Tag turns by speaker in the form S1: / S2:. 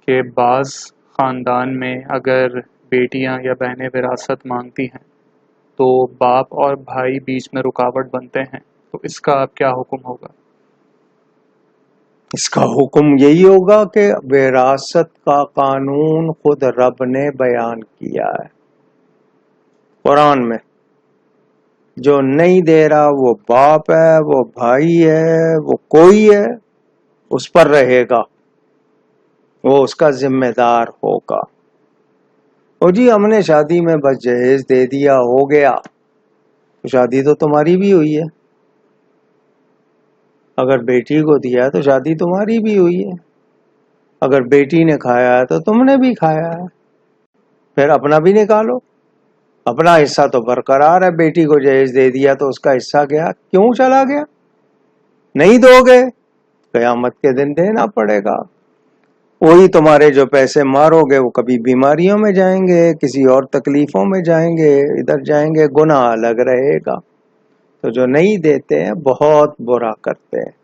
S1: کہ بعض خاندان میں اگر بیٹیاں یا بہنیں وراثت مانگتی ہیں تو باپ اور بھائی بیچ میں رکاوٹ بنتے ہیں، تو اس کا اب کیا حکم ہوگا؟
S2: اس کا حکم یہی ہوگا کہ وراثت کا قانون خود رب نے بیان کیا ہے قرآن میں. جو نہیں دے رہا وہ باپ ہے، وہ بھائی ہے، وہ کوئی ہے، اس پر رہے گا، وہ اس کا ذمہ دار ہوگا. او جی ہم نے شادی میں بس جہیز دے دیا ہو گیا، تو شادی تو تمہاری بھی ہوئی ہے. اگر بیٹی کو دیا تو شادی تمہاری بھی ہوئی ہے، اگر بیٹی نے کھایا ہے تو تم نے بھی کھایا ہے. پھر اپنا بھی نکالو، اپنا حصہ تو برقرار ہے. بیٹی کو جہیز دے دیا تو اس کا حصہ گیا، کیوں چلا گیا؟ نہیں دو گے قیامت کے دن دینا پڑے گا. وہی تمہارے جو پیسے مارو گے وہ کبھی بیماریوں میں جائیں گے، کسی اور تکلیفوں میں جائیں گے، ادھر جائیں گے، گناہ الگ رہے گا. تو جو نہیں دیتے ہیں بہت برا کرتے ہیں.